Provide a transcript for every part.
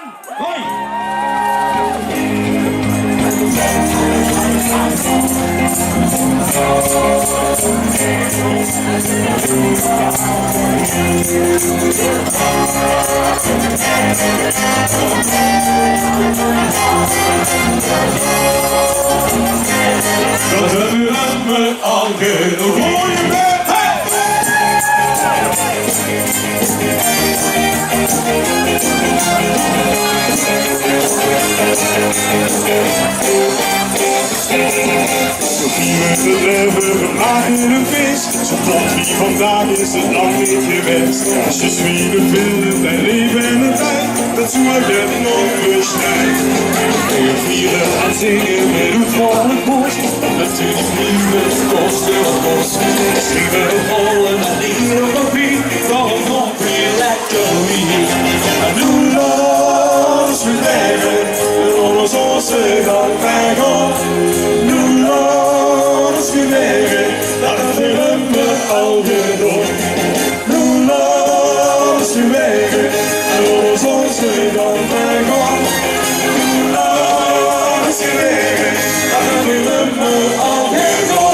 Hoi! Dat hebben we al genoeg. Met het leven, we maken een feest. Zo tot wie vandaag is het lang niet geweest. Als je zwieren vindt en leven en een tijd, dat zorgt het nog bestrijdt. We vieren en zingen met het volle borst. Natuurlijk niet met kosten of kost. Misschien wel vallen en hier op wie, dan nog weer lekker wie. En doe los met leven, en alles als ze dan weggaan. Doe los met leven, dat hebben we al gedaan. Doe los met leven, en alles als ze dan weggaan. Doe los met leven, dat hebben we al gedaan.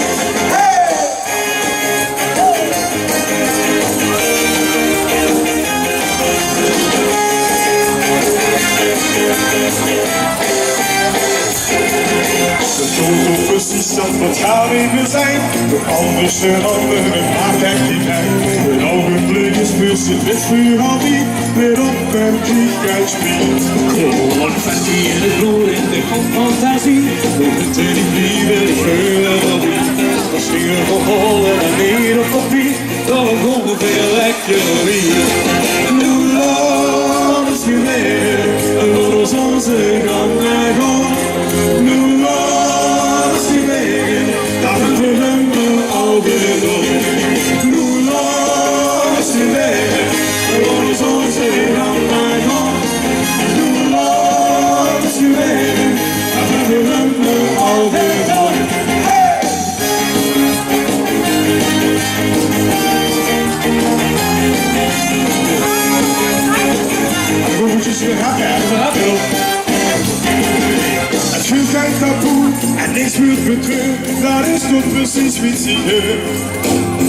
De dood precies dat wat gaan even zijn. Door anders en anderen maakt het niet uit. Een ogenblik is plus het westvuur al die weer op en kriegkijk speelt. Gewoon fantasie in het bloed in de grond fantasie. We moeten niet blijven, ik wil er wel niet. Als vieren gehollen en weer op kopie, dan komen veel lekker weer. Doe alles weer mee, en laat ons onze gang naar gaan. Doe alles weer mee, dat hebben we al gedaan. Doe alles weer mee, en laat ons onze gang naar gaan. Doe alles weer mee, dat hebben we al gedaan. Het vuur geen taboe en niks wordt betreurd, dat is toch precies wie het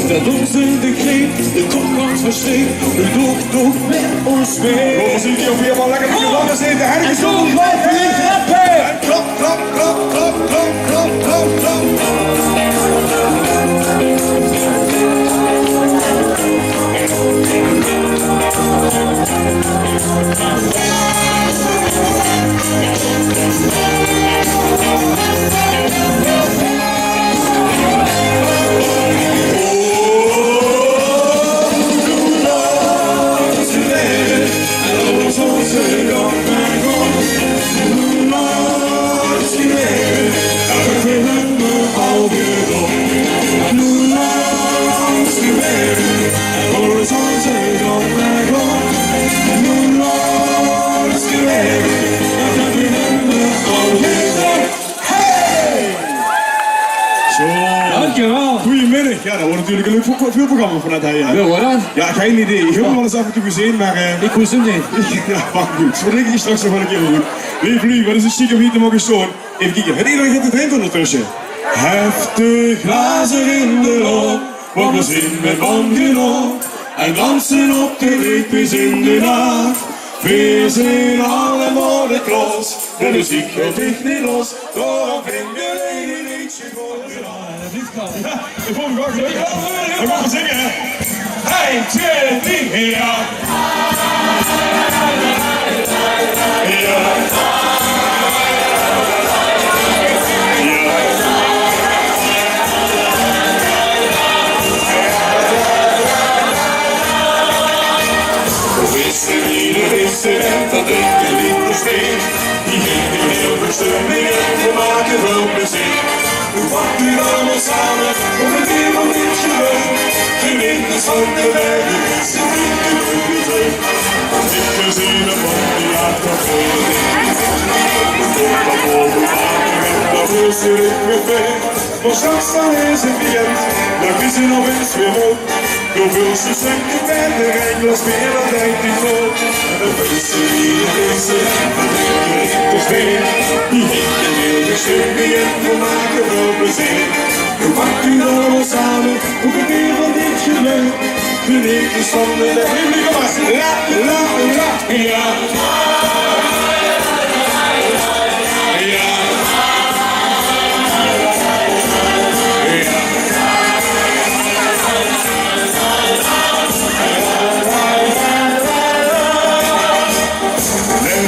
Dat ons in de greep, de kopkans versteekt, u doet met ons mee. we zien die ook weer wel lekker met je lange zitten. En zo blijft u grappen! Klap, klap, klap, klap, klap, klap, klap, klap. Dankjewel! Goedemiddag. Ja, dat wordt natuurlijk een leuk filmprogramma vanuit hij. Wil hoor dan? Ja, geen idee. Ik heb hem wel eens af en toe gezien, maar... Ik wist hem niet. Ja, wacht goed. Zo denk ik straks nog wel een keer goed. Lieve Louis, wat is het chic om hier te mogen staan? Even kijken. Het iedereen gaat het heen ondertussen. Heft de glazen in de loop, want we zien met bandgenoot. En dansen op de reepjes in de nacht. We zijn allemaal de klas, de muziek gaat echt niet los. Daarom vinden we een liedje voor de nacht. Ja, ik vond het wel leuk. We gaan zingen, hè. 1, 2, 3, ja. Dat ik de liefde steeds, die geeft een heel bestemming en we maken wel plezier. We pakken nu allemaal samen op het weer van dit geloof. Geniet de van de weg, ze vindt de terug. Want dit gezien van die achtergrond. We komen boven water en dat is er ik weer weg. Maar straks dan is het weekend, dan is er nog eens weer op. Door wil ze schenken verder en glas meer dan denkt die groot. Een feestje hier, een feestje en we drinken rinkels weer. Die heeft een heel bestemming en we maken wel plezier. We pakken u allemaal samen, op het weer van dit geluk. De liefdes van de dag. La, la, la, ja.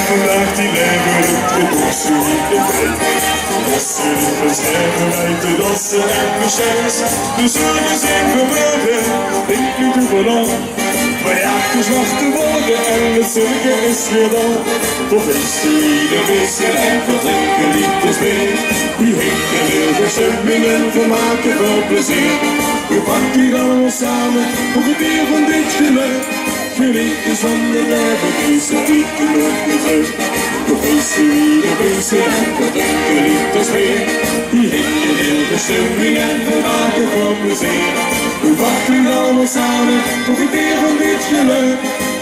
Vandaag die leven de bossen niet de breed. Bossen in beschermen uit de dassen en de chers. De zorgen zijn geworden, denk u toe van. Maar ja, dus wacht de wolken en het zonnetje is weer dan. Toch is er ieder vissen en verdrinken liefdes mee. Die heeft een heel bestemming en we maken wel plezier. We pakken hier allemaal samen op het weer van dit geluk. Genieten van de leven, is het niet genoeg meer terug. Toch is er ieder vissen en verdrinken liefdes mee. Die heeft een heel bestemming en we maken wel plezier. We pakken hier allemaal samen op het weer van dit geluk.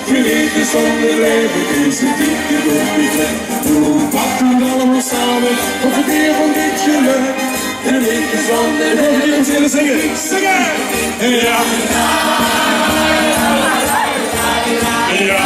Genieten van de leven, is het niet genoeg meer terug. We pakken hier allemaal samen op het weer van dit geluk. Genieten van de leven, we zullen zingen, zingen! Ja! Ja.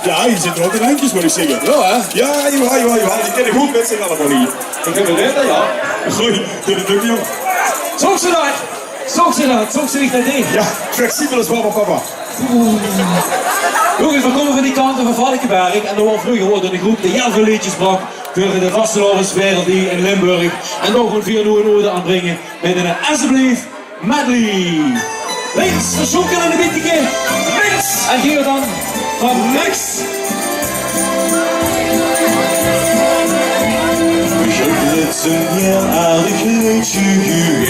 Ja, je zit er ook in handjes, moet ik zeggen. Ja, hè? Ja, jawel. Die kennen goed met z'n allemaal niet. Ik heb het net, ja. Goeie, doe het ook, jong. Zong ze niet dat ding. Ja, flexibel als papa. Jongens, we komen van die kant van Valkenberg en dan wordt vroeger wordt in de groep de Jelver liedjes brak voor de vastelovenswereld die in Limburg. En dan gewoon 4 nieuwe noorden aanbrengen met een alsjeblieft medley. Links, verzoeken en een beetje links. En hier dan van links. Het is een heel aardig liedje hier,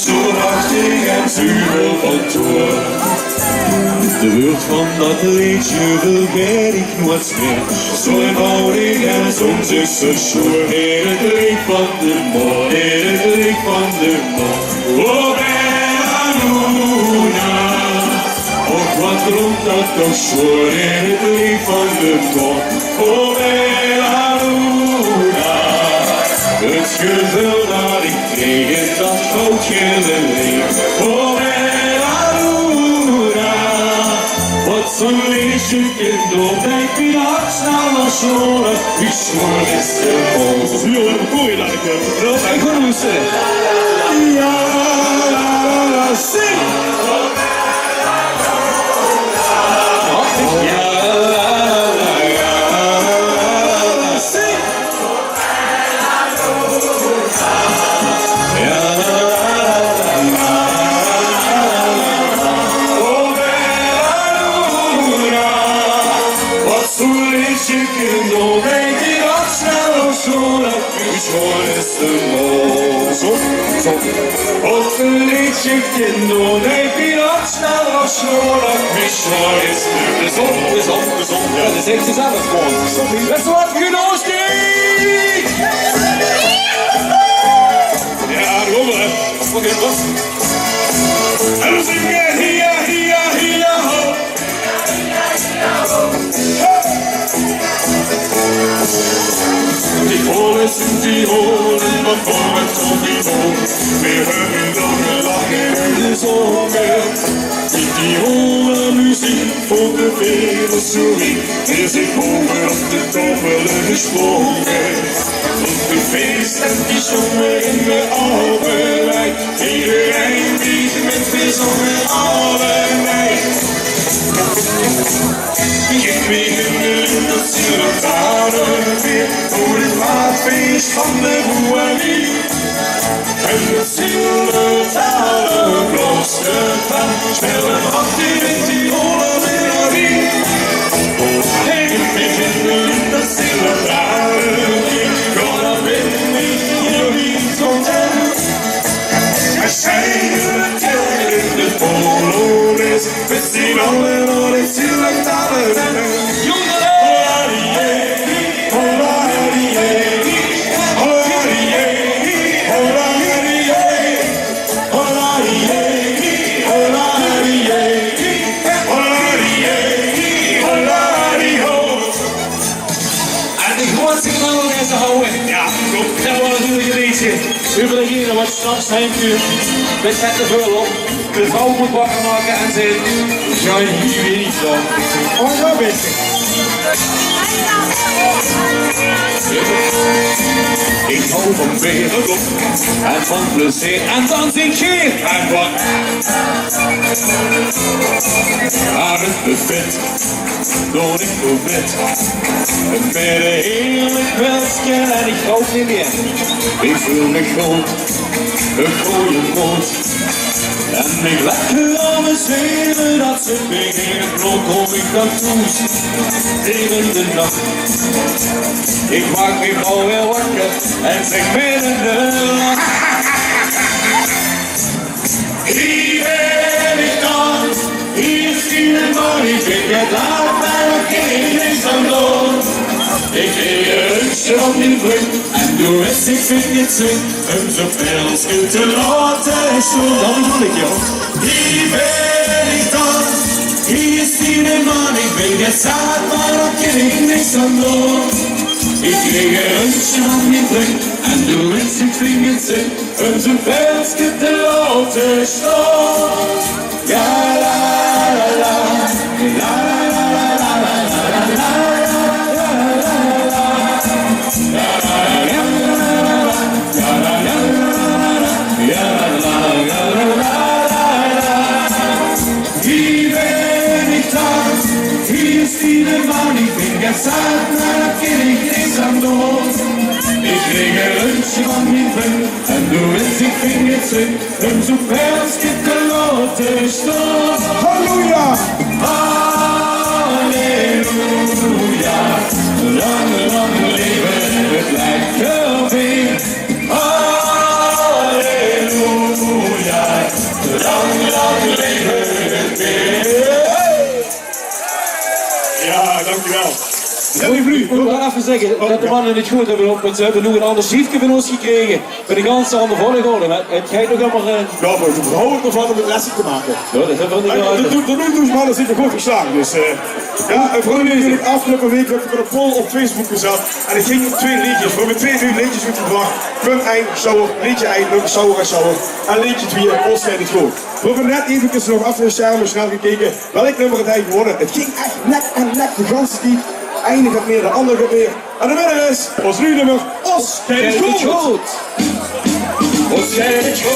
zo prachtig en zuiver van toer. De woord van dat liedje vergeet ik nooit meer, zo eenvoudig en soms is zo schoon. In het licht van de morgen, in het licht van de morgen. Oh bella luna, och wat klonk dat toch schoon. In het licht van de morgen, oh bella luna. Het gevoel dat ik kreeg in dat goudgele licht. Oh bella luna, wat zo'n liedje kind op mijn pilaar snel als scholen. Wie schoon is de mond? Nu een goeie dat ik heb. En gewoon moesten. Ja, zing! Ja. Of een liedje kinderen, nee, pirat snel als scholen. Michel is de zon. Ja, dat zegt ze zelf gewoon. Dat is wat genoostig! Ja, kom maar. Oké, wat? En dan zingen we hier, ho. Tirolen sind Tirolen, man kommt zu Tirol. Wir hören lange Lachen in der Sonne. Die Tiroler Musik von der Feder zurück. Wir sind oben auf der Tafel gesprungen. Und die Fest hat die Sonne in der Arbeit. Iedereen die met de zonne alle Geef me in de zielentalen weer, voor het waardfeest van de Roualie. En de zielentalen blosten van, spelen af in die holle melodie. Geef me in de zielentalen weer, kom dan binnen in je lied content. We zijn in de Polonaise, we zien alle de zielentalen. Over degene wat straks heimvuurt met het te veel op. De vrouw moet wakker maken en zegt: ga je hier weer niet van. Oh, zo beetje. Ik hou van wereldop en van plezier en dan zing je en wat. Aan het buffet, door ik buffet. Met een heerlijk welsje en ik rook niet meer. Ik voel me groot, een gooie moed. En ik lekker aan me zweren dat ze beginnen klok kom ik dan toes. Tegen de nacht. Ik maak me gauw weer wakker en zeg midden de nacht. Hier ben ik dan, hier is de man, ik ben het laat, maar ik kan niks aan doen. Ik kreeg een rustje op mijn brug en doe eens, ik vind het zin. Om zoveel als goed te laten is zo, dan bedoel ik joh. Hier ben ik dan, hier is de man, ik ben het zaad, maar daar kan ik niks aan doen. Ik kreeg een rustje op mijn brug en doe eens, ik vind het zin. Om zoveel als goed te laten is zo. Ja la la la, la la la la la la la la. Hier ben ik dan, hier is die man, ik ben gezakt, maar daar kan ik niks aan doen. Ik kreeg een lunchje van mijn vriend en doe eens, ik vind het zin, om zo ver als dit te laten staan. Halleluja! Halleluja, lang, lang leven het lekker weer. Halleluja, lang, lang leven het weer. Ja, dankjewel. Ik wil wel even zeggen dat de mannen het goed hebben opgepakt. Ze hebben nog een ander schiefje van ons gekregen. Met een ganz andere volgorde. Het gaat nog helemaal... Ja, maar de vrouw het nog wat om het lesje te maken. Ja, dat hebben we niet En uit. tot nu toe mannen zitten goed geslaagd. Dus ja, en vooral natuurlijk afgelopen week heb ik een poll op Facebook gezet. En ik ging 2 liedjes. We hebben 2 liedjes uitgebracht. Punt 1, shower, liedje 1, nog shower en shower. En liedje 2, ons zijn het goed. We hebben net even nog achter de schermen snel gekeken welk nummer het eigenlijk geworden. Het ging echt nek en nek de ganse tijd. De ene gaat meer, de andere gaat meer. En de winnaar is ons nieuwe nummer, Os Kijk het goed. Os kijk het goed.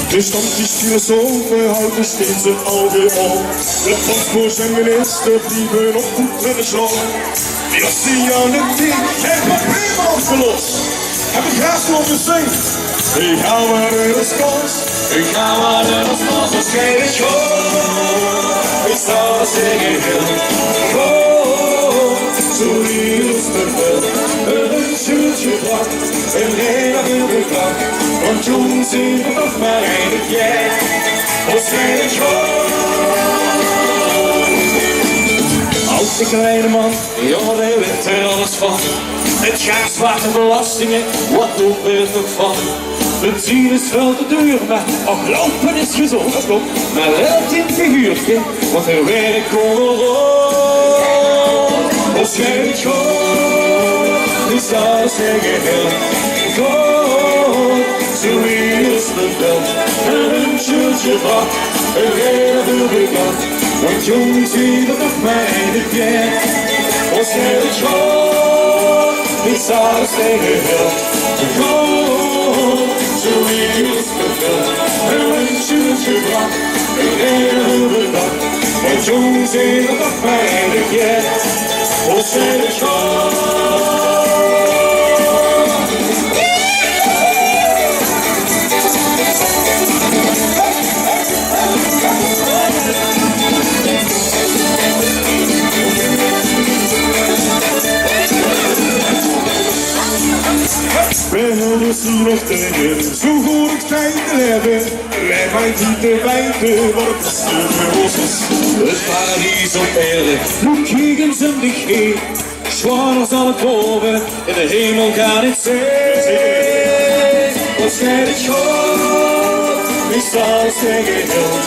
De standkiesfilosofen houden steeds het ogen op. De paspoort en minister blijven op goed met de slag. Die Oceaniek heeft problemen opgelost. Heb ik graag zo gezegd. Ik ga maar in de skans. Ik ga maar naar ons bos, os kijk het goed. Ik sta zingen heel goed. Zo hier is de bel. Een schuurtje brak, een hele wilde klak. Want jongens zien we nog maar één keer. Os kijk het goed. Als de kleine man, jongen, hij weet er alles van. Het gaat zwarte belastingen, wat doen we er nog van? Benzine is veel te duur, maar ook lopen is gezond, dat klopt. Maar helpt in het figuurtje, want er werkt gewoon rond. Als jij het goed, is dat zeggen heel goed. Zo hier is de bel, en een shirtje brak, een hele wilde kant. Want jongens, wie dat nog maar één keer. Als jij het goed, is dat zeggen heel goed. zoiets gevuld. Een lunchje gebracht, een hele dag. Want jongens in de dag weinig jet, ons zijn de school. We hebben zien nog tegen, zo goed ik fijn te hebben. Leg mij niet te wijten, wat het is voor ons is. Het paradijs op aarde, nu kijken ze om dich heen. Schwaar zal het boven, in de hemel kan ik zien. Wat schijnt het God, wie zal zeggen God.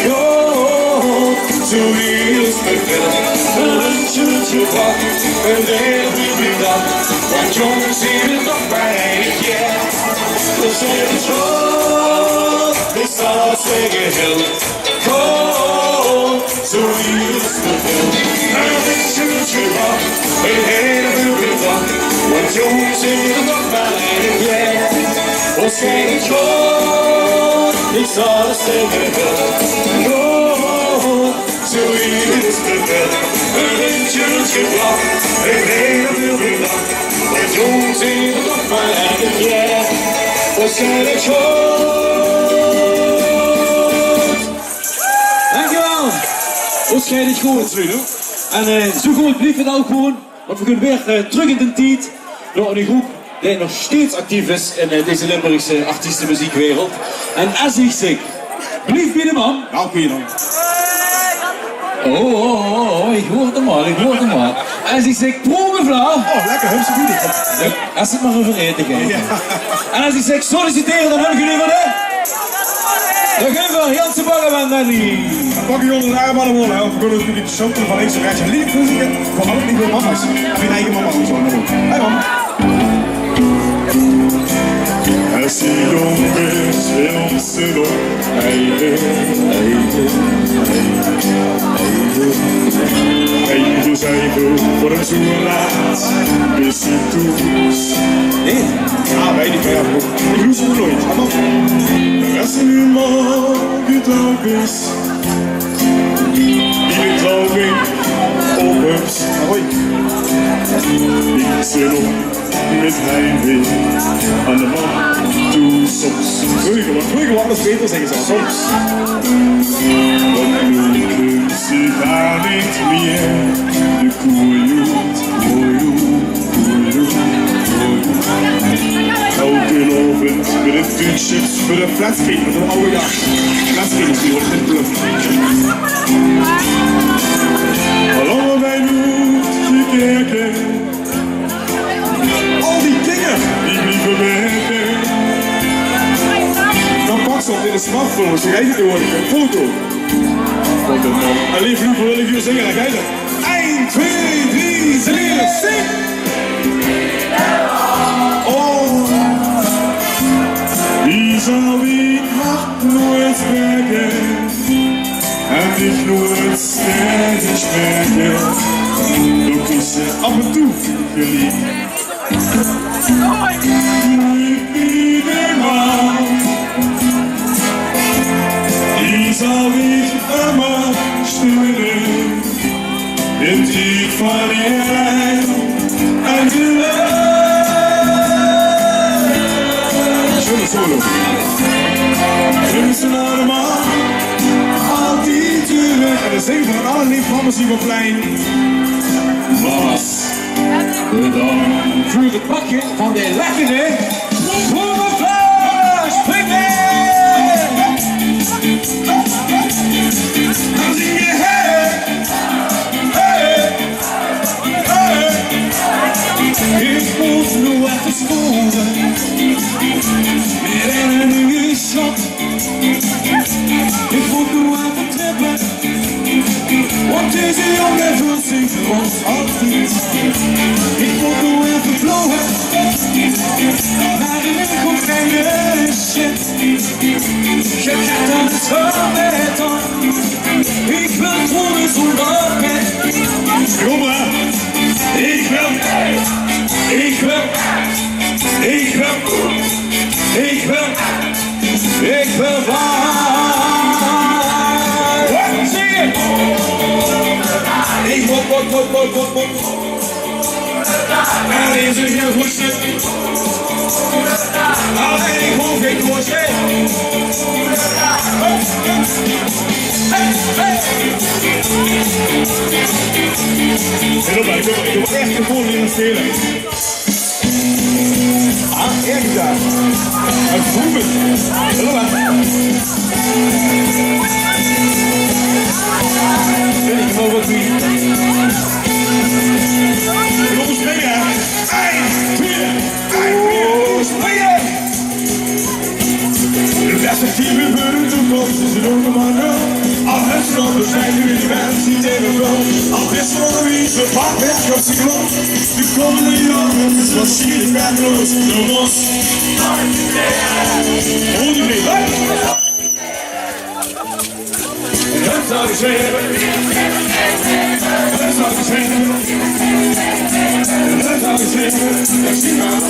God, zo is bevel. Een lunchje gebracht, een hele dag. Want jongens zien het nog weinig, yeah. Wat schijnt het God, wie zal zeggen God. God, zo is bevel. Een lunchje gebracht, een hele dag. Want jongens zien het nog weinig, yeah. Wat schijnt het God, wie zal zeggen God. God, zo is bevel. Een lunchje gebracht, een hele dag. Want jongens zien het nog weinig, yeah. Wat schijnt het God. Dankjewel. Wat schijnt het goed. En zo goed blijft het ook gewoon. Want we kunnen weer terug in de tijd. Door een groep die nog steeds actief is in deze Limburgse artiestenmuziekwereld. En als ik zeg, blijf bij de man. Nou kun je dan. Oh, ik hoor het maar. Als ik zeg, proevenvlaag. Oh, lekker, hupse bieden. Als het maar over eten gaat. Ja. En als ik zeg solliciteren, dan hebben jullie wat hè? Dan geven we Janse Baggerman naar die. Pak je jongen naar maar allemaal. We kunnen natuurlijk de show van links en rechts. En lief zingen. Voor alle nieuwe mama's. En mijn eigen mama ook zo. Hé man. Als je jong bent, wil ze nog eigen. Eigen zeigen voor een zoenraad. Bis je toes. Nee. Ja, weet ik wel. Ik doe ze nooit. Als je nu morgen trouw is. Die trouwing op hups. Hoi. Ik zit op met heimwee aan de man toe soms. Vrugen, anders beter zeggen ze soms. Want nu ze daar niet meer. De koeioet, elke ochtend met een t-shirt voor de flatscreen met een oude jas. Flatscreen is die wordt in bluff. Hallo bij Noord gekeken. Al die dingen die liever werken. Dan pak ze op in de smartphone, zo jij het door een foto. En lief liever wil ik je zingen, dan ga je dat. 1, 2, 3, 4, zing! Oh, wie zal die Nacht nooit werken en dich nooit sterk merken, doch is ze af en toe geliefd. Niet iedereen, die zal dich immer steunen, in die van jij en de solo. Glimsen allemaal, al die turen. En de zingen van het allerliefst van Siegelplein. Was bedankt Voor het pakje van de lekkere proevenvlaag. Spring mee! Dan zing je hey, hey, hey. Ik moet nu even sporen. Weer een nieuwe shot. Ik moet nu even trippen. Want deze jongen voelt zich voor ons altijd. Ik moet nu even vlogen. Maar in een goed geen shit. Je gaat aan het zwart aan. Ik wil gewoon zonder bed. Kom maar. Ik wil Ik ben blij. Zing het! Ik word. Er is een heel goed stuk. Alleen ik hoef geen koortje. En dan blijkt ik heb echt een goal in het spelen. Ah, echt daar. Het voelt. Hallo. Ben ik gewoon wat wie? Jongens, springen. 1, 2, 1, 2, springen. De perspectieven voor de toekomst is een jonge man. Al het stromen zijn nu in de mensen die tegen wel. Al best wel wie ze vaak weg op zijn klop. De komende jaren is waarschijnlijk werkloos. De los. Hoor je mee? Het zou ik zeggen. Het zou ik zeggen. Het zou ik zeggen. Ik zie maar.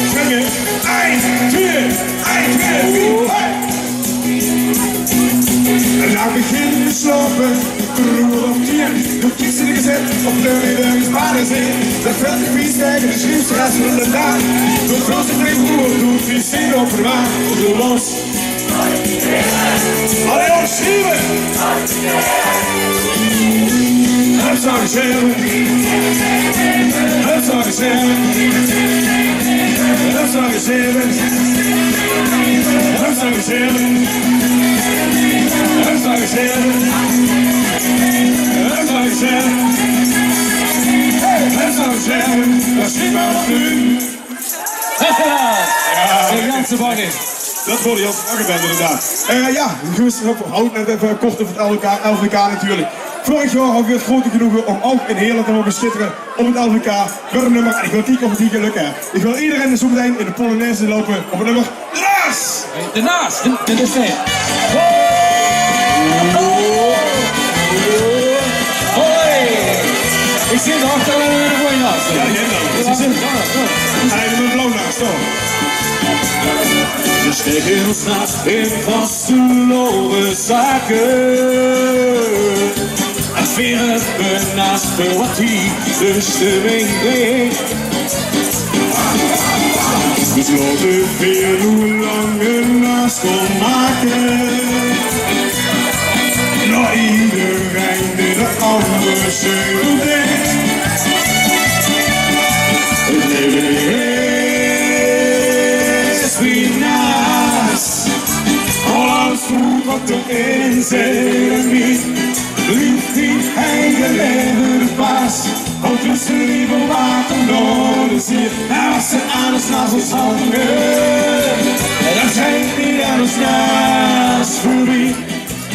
Springen. 1, 2, 1, 2, 3, en daar beginnen we slopen. Roer op 10, doe kiezen de gezet. Op de middag sparen zin. Dat veld de vies tegen de schlimmste rest van de dag. Doe grootste tegenwoer, doe vies zin op de maan. Doe los. Allee op, schreeuwen! Het zou ik zeggen. Het zou ik zeggen. Het zou ik zeggen. Het zou ik zeggen. Het zou ik zeggen. Het zou ik zeggen. Het zou ik zeggen. Dat schiet maar op nu. De Janse Bagger. Dat wordt Janse Baggerband inderdaad. Ja, Guus houdt net even kort over het LVK natuurlijk. Vorig jaar hadden we het grote genoegen om ook in Heerlen te mogen schitteren op het LVK. Voor een nummer, en ik wil kijken of het hier lukken. Ik wil iedereen zo meteen in de Polonaise lopen op het nummer De Naas! De Naas, de dessert. Hoi! Ik zit achter de mooie naast. Ja, die hebben we. Dat is het. Hij heeft een blauw naast, toch? We steken ons naast in vastelopen zaken. En veren we naast de wat die de stemming brengt. Dus laten weer hoe lang we naast kon maken. Nou iedereen die de andere zeuren denkt. Het leven is wie naast. Alles goed wat erin zit en niet. Lief die eigen leven de baas. Ook tussen lieve water door de zee. En als ze alles naast ons hangen. En dan zijn die alles naast voor wie.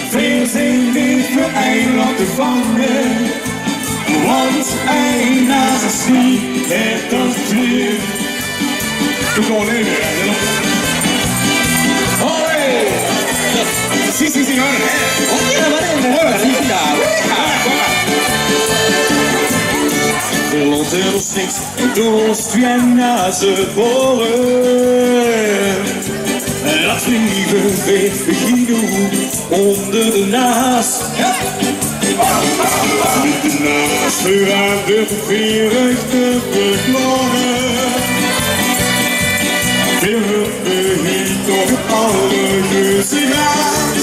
Veel zijn niet voor eiland te vangen. Want een naast is niet het ontwil. Doe gewoon even, hè. Hoi! Si, signore. Ja, maar in de Låter oss niks, då stjärna så våren. Att livet vet vi under de nas. Lite naast för att det får efter förklaringen. Vi uppe hit och alla ljus i natt.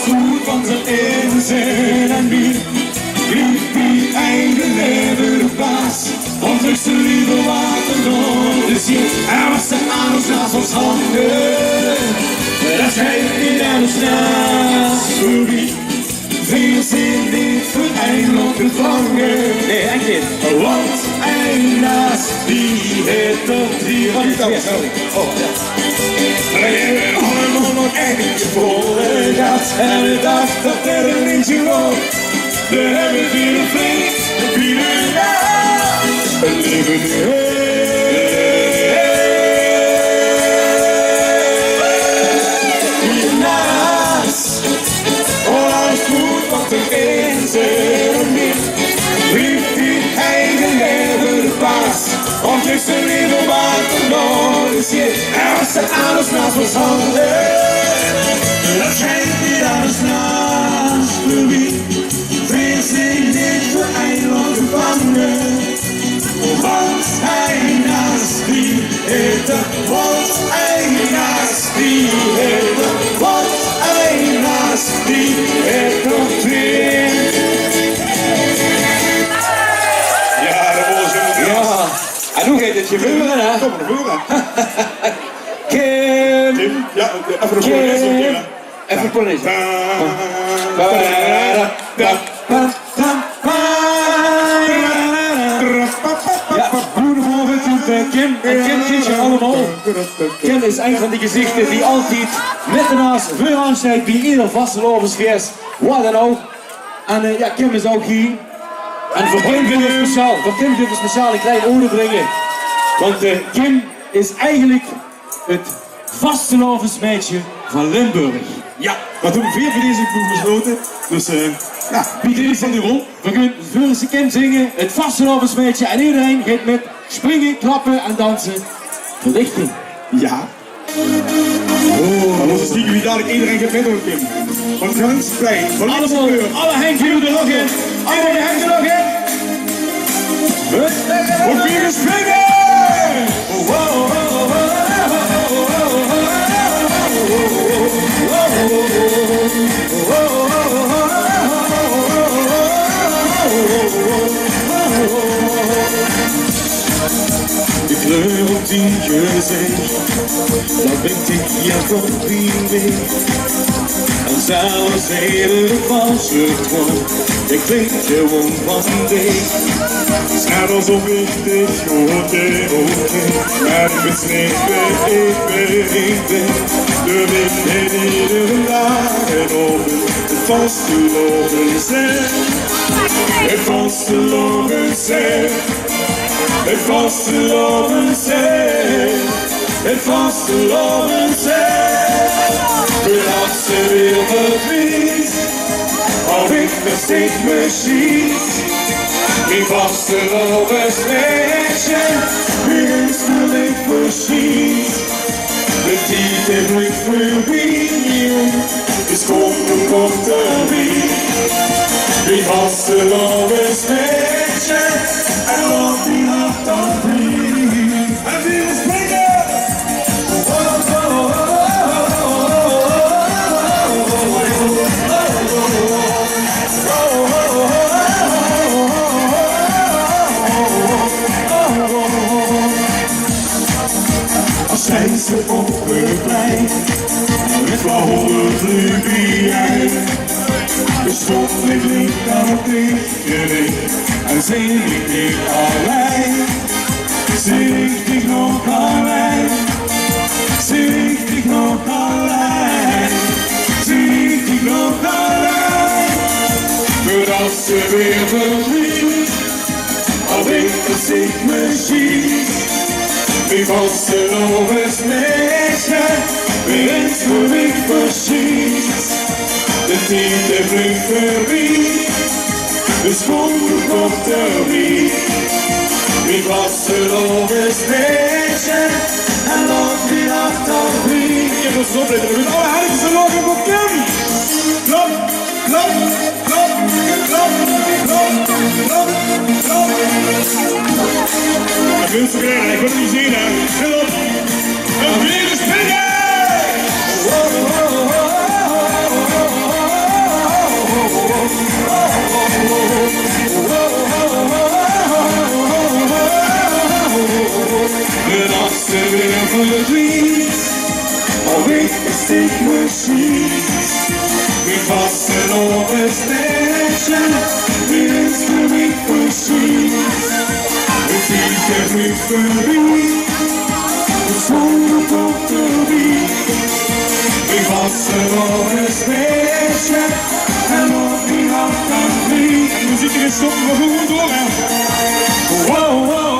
Goed van zijn inzet en wie die eigen leven de baas. Want drukste lieve water door de zee. En was de adels naast ons handen. Dat geeft niet aan ons naast. Voor wie veel zin niet voor eiland te vangen. Nee, echt niet. Want een naast die het op die allemaal nog eentje volle gas. En de dag dat er een eentje loopt. We hebben weer een flink, een bier. Het leven nu. Hiernaast, alles goed wat erin zit. Heeft die eigen leven de baas. Want is zijn leven waar verloren zit. Er was er alles naast ons handen. Dat schijnt niet alles naast me wie. Wees zich niet voor eiland gevangen. Want hij naast die hitte. Want hij naast die hitte. Want hij naast die hitte. Ja, en hoe gaat het gebeuren, hè? Kom maar naar voren. Kim! Ja, even de Polonaise. Even Polonaise. Ja, goedemorgen tot Kim. En Kim kent je allemaal. Kim is een van die gezichten die altijd met de naast veel aansnijdt bij ieder vastelovensfeest. Wat dan ook. En ja, Kim is ook hier. En voor Kim willen we speciaal een klein ode brengen. Want Kim is eigenlijk het vastelovensmeisje van Limburg. Ja, wat doen we weer voor deze groep besloten. Dus ja, Pieter is van die rol. We kunnen voor ze Kim zingen, het vastelovensmeisje. En iedereen gaat met springen, klappen en dansen. Verlichting. ja. Dan moet je zien wie dadelijk iedereen gaat meedoen, Kim. Van Gangsplein, van Allemaal, alle Henkje er nog in. Alle Henkje er nog in. Voor vier springen! De kleur op die gezicht, dat brengt ik je tot wie weet. En zelfs hele valse droom, ik weet gewoon van dit. Het is net alsof ik dit hoorde, maar ik beschreef ik ben. De wind in iedere laag over het vasteloven zet. Het vasteloven zet. Het vasteloven zet. Het vasteloven zet. Als ze weer verdriet, of ik besteed me schiet. Die vastelovensmeisje, wie eens wil ik verschiet. De tijd heeft niet voorbij, dus kom er wie. Die vastelovensmeisje, en laat die nacht dan vliegen. En wie is springen? Zijn ze op het plein, met verholen vlugheid. Bestond ik niet aan het lichtje en zing ik niet alleen. Zing ik nog alleen, zing ik nog alleen, zing ik nog alleen. Maar als ze weer verdriet, of ik het me schiet. Die vastelovensmeisje, wie eens voor ik verschiet. De tijd vlucht voorbij, dus kom komt er wie. Die vastelovensmeisje, en laat die nacht al vliegen. Je moet zo opletten, we moeten alle handen zo lopen voor Kim. Klop, klop, klop, klop, klop, klop, klop. Ik wil ze krijgen, ik wil het niet zien, hè. Klop. En weer eens springen! En als ze weer verdriet, of ik besteed me schiet. Wie vastelovensmeisje, wie eens voor ik verschiet. De tijd heeft niet voorbij, de zon komt er wie. Wie vastelovensmeisje, en op die nacht kan vliegen. De muziek is stop, we gaan gewoon door, hè. Wow, wow.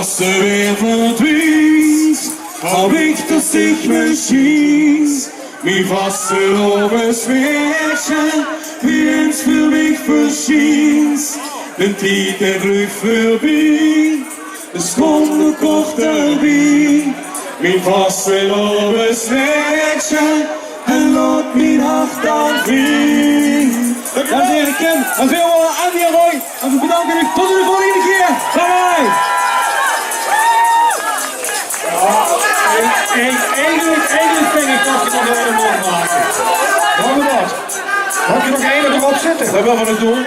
als de weer verdwijnt, hab ich, dass ich mir schieß. Mein Wasserlobes Mädchen, wie es für mich verschießt. Den Tijd der vlucht voorbij, es komt nog kort erbij. Mijn Wasserlobes Mädchen, en laat mijn hart aan vliegen. Dames en heren, Kim, en veel Andy en Roy. En we bedanken u tot de volgende keer. Bye bye. Eigenlijk vind ik dat je nog een hele mond maken. Waarom dat? Mag je nog één erop zitten? Dat willen we nog doen.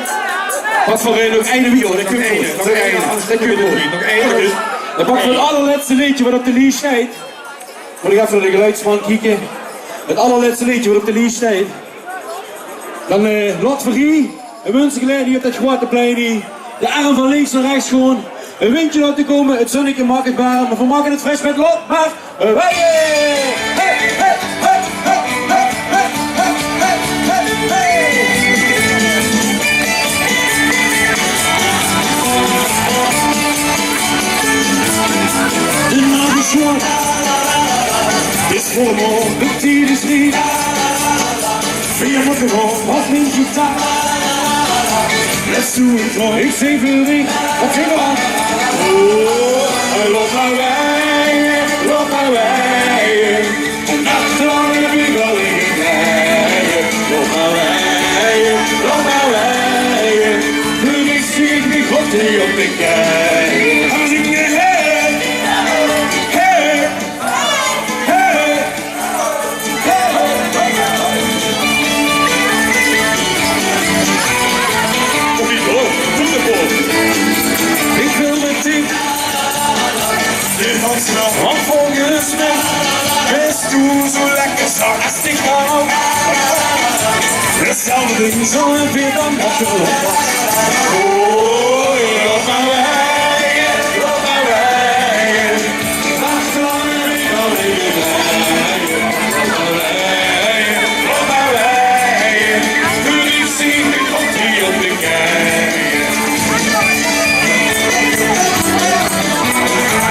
Wat voor een nog één video, dat kun je doen. Nog één. Dat kun je doen. Nog één. Dan pak ik het allerlaatste liedje wat op de lijst staat. Moet ik even naar de geluidsman kijken. Het allerlaatste liedje wat op de lijst staat. Dan Lot Vergie, een Münstergeleid hier op dat grote plein. De arm van links naar rechts gewoon. Een windje laten komen, het zonnetje mag het baren. Maar we maken het fris met Lot, maar wij! De nacht is zwart, is voor morgen, de tijd is niet. Vier moet gewoon, wat mijn gitaar. Let's do it, hoor. Ik zing voor wie, wat zingen we aan? Oh, loop maar wij, loop maar wij. Achteraan heb ik wel in rijden. Loop maar wij, loop maar wij. Nu ik zie ik God die op de kei. Als ik je heb, hey, hey, ik wil met die want volgens mij bist du zo lekker zacht als ik hou. Hetzelfde ding zo en weer dan wat je wil. Oh, loop maar wij, loop maar wij. Achteraan heb ik al even rijden. Loop maar wij, loop maar wij. Nu ik zie ik komt hier op de kei.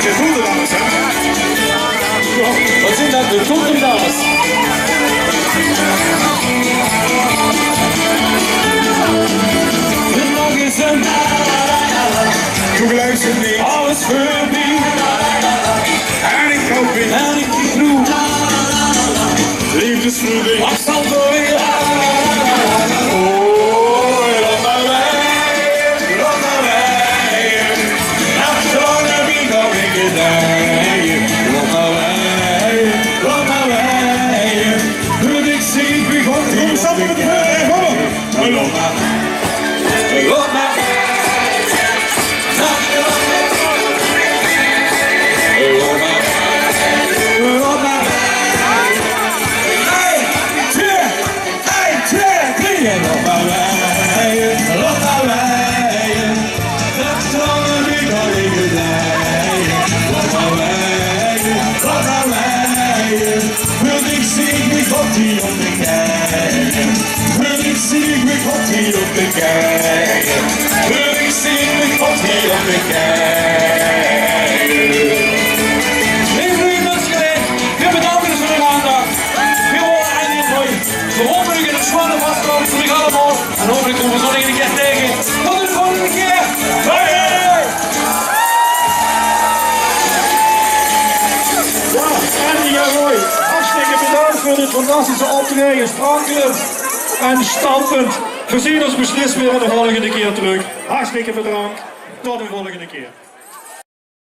Je voelde dames, hè? Wat zijn dat? De Totemdames. En nog eens een Toen luister niet. alles voorbij. En ik hoop in. En ik die groep. Liefdesvloeding. Afstand door weer. Oh, loop maar wij, loop maar wij. Achteraan heb ik al weer gedaan. Loop maar wij, loop maar wij. Nu ik zie ik begon te Kom samen met de voeten, kom op. loop maar. Loop maar. Loop maar. Loop maar wij, loop maar wij. Achteraan heb ik al weer gedaan. Loop maar wij, loop maar wij. Wil ik zie ik begon hier op de kei. Wil ik zie ik begon hier op de kei. Wil ik zie ik begon hier op de kei. Lieve Münstergeleid, we bedanken dus voor de aandacht. Veel horen en niet mooi. We hopen dat je de schwannen vastkomt voor de allemaal. En hopelijk komen we zo een keer tegen. Tot de volgende keer. Bye! Ja, Andy en Roy, hartstikke bedankt voor dit fantastische optreden. Sprankelend en stampend. We zien ons beslist weer de volgende keer terug. Hartstikke bedankt. Tot de volgende keer.